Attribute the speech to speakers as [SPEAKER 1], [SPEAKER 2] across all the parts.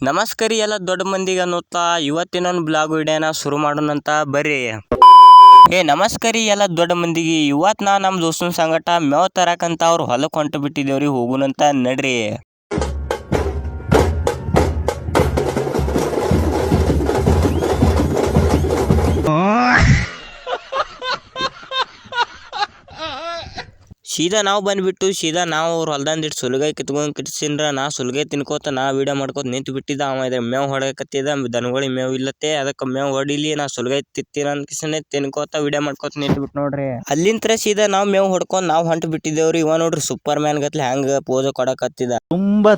[SPEAKER 1] ನಮಸ್ಕಾರ ಎಲ್ಲ ದೊಡ್ಡ ಮಂದಿಗೆ ಅನ್ನುತ್ತಾ ಇವತ್ತಿನೊಂದು ಬ್ಲಾಗ್ ವಿಡಿಯೋನ ಶುರು ಮಾಡೋಣಂತ ಬರ್ರಿ. ನಮಸ್ಕಾರ ಎಲ್ಲ ದೊಡ್ಡ ಮಂದಿಗೆ. ಇವತ್ತು ನಮ್ಮ ದೋಸ್ತನ ಸಂಗಟ ಮೇವ್ ತರಕಂತ ಅವ್ರು ಹೊಲಕ್ಕೆ ಹೊಂಟು ಬಿಟ್ಟಿದ್ದೇವ್ರಿ. ಹೋಗುನಂತ ನಡ್ರಿ. ಸೀದಾ ನಾವು ಬಂದ್ಬಿಟ್ಟು ನಾವು ಅವ್ರ ಹೊಲ್ದಂದಿಟ್ಟು ಸುಲ್ಗಾಯಿ ಕಿತ್ಕೊಂಡು ಕಿಟ್ಸಿನ್ರ ನಾ ಸುಲ್ಗಾಯಿ ತಿನ್ಕೋತ ನಾ ವಿಡಿಯೋ ಮಾಡ್ಕೋತ ನಿಂತು ಬಿಟ್ಟಿದ್ದ. ಅವ ಇದ್ರ ಮೇವು ಹೊಡಕತ್ತಿದ, ದನಗಳಿಗೆ ಮೇವು ಇಲ್ಲತ್ತೆ, ಅದಕ್ಕೆ ಮೇವು ಹೊಡಿಲಿ ನಾ ಸುಲ್ಗಾಯಿ ತಿತ್ತೀನ ಅನ್ಕಿಸನೆ ತಿನ್ಕೋತ ವಿಡಿಯೋ ಮಾಡ್ಕೋತ ನಿಂತು ಬಿಟ್ಟು ನೋಡ್ರಿ. ಅಲ್ಲಿಂತ್ರ ಸೀದಾ ನಾವು ಮೇವು ಹೊಡ್ಕೊಂಡು ನಾವು ಹೊಂಟು ಬಿಟ್ಟಿದ್ದೇವ್ರಿ. ಇವ ನೋಡ್ರಿ ಸೂಪರ್ ಮ್ಯಾನ್ ಗತ್ಲೆ ಹ್ಯಾಂಗ ಪೋಸ ಕೊಡಕತ್ತಿದ.
[SPEAKER 2] ತುಂಬಾ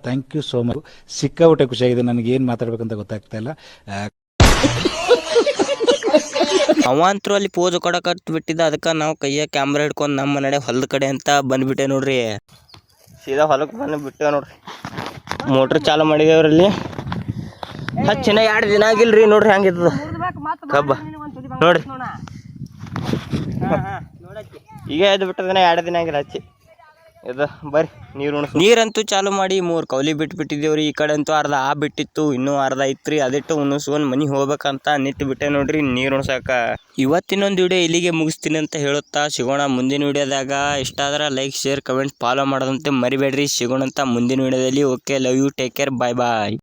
[SPEAKER 2] ಥ್ಯಾಂಕ್ ಯು ಸೋ ಮಚ್. ಸಿಕ್ಕಾಬಿಟ್ಟೆ ಖುಷಿಯಾಗಿದೆ. ನನಗೆ ಏನ್ ಮಾತಾಡ್ಬೇಕಂತ ಗೊತ್ತಾಗ್ತಾ ಇಲ್ಲ.
[SPEAKER 1] ಅವ ಅಂತೂ ಅಲ್ಲಿ ಪೋಸ್ ಕೊಡಕತ್ ಬಿಟ್ಟಿದ್ದ. ಅದಕ್ಕೆ ನಾವು ಕೈಯ ಕ್ಯಾಮ್ರಾ ಹಿಡ್ಕೊಂಡು ನಮ್ಮ ನಡೆ ಹೊಲದ ಕಡೆ ಅಂತ ಬಂದ್ಬಿಟ್ಟೆ ನೋಡ್ರಿ. ಸೀದಾ ಹೊಲಕ್ಕೆ ಬಂದುಬಿಟ್ಟೆ ನೋಡ್ರಿ. ಮೋಟ್ರ್ ಚಾಲು ಮಾಡಿದೇವ್ರಲ್ಲಿ. ಹಚ್ಚಿನ 2 ದಿನ ಆಗಿಲ್ರಿ. ನೋಡ್ರಿ ಹೆಂಗಿರ್ತದ ಕಬ್ಬ ನೋಡ್ರಿ. ಈಗ ಎದ್ದು ಬಿಟ್ಟದನ 2 ದಿನ ಆಗಿಲ್ಲ ಹಚ್ಚಿ. ಇದು ಬರ್ರಿ ನೀರಂತೂ ಚಾಲು ಮಾಡಿ 3 ಕೌಲಿ ಬಿಟ್ಟಿದ್ದೇವ್ರಿ. ಈ ಕಡೆ ಅಂತೂ ಅರ್ಧ ಬಿಟ್ಟಿತ್ತು, ಇನ್ನೂ ಅರ್ಧ ಐತ್ರಿ. ಅದಿಟ್ಟು ಉಣಿಸ್ಕೊಂಡು ಮನೆಗೆ ಹೋಗ್ಬೇಕಂತ ನಿಂತು ಬಿಟ್ಟೆ ನೋಡ್ರಿ ನೀರು ಉಣ್ಸಾಕ. ಇವತ್ತಿನೊಂದು ವಿಡಿಯೋ ಇಲ್ಲಿಗೆ ಮುಗಿಸ್ತೀನಿ ಅಂತ ಹೇಳುತ್ತಾ ಸಿಗೋಣ ಮುಂದಿನ ವಿಡಿಯೋದಾಗ. ಇಷ್ಟ ಆದ್ರೆ ಲೈಕ್, ಶೇರ್, ಕಮೆಂಟ್, ಫಾಲೋ ಮಾಡೋದಂತೆ ಮರಿಬೇಡ್ರಿ. ಸಿಗೋಣಂತ ಮುಂದಿನ ವಿಡಿಯೋದಲ್ಲಿ. Okay, love you, take care, bye bye.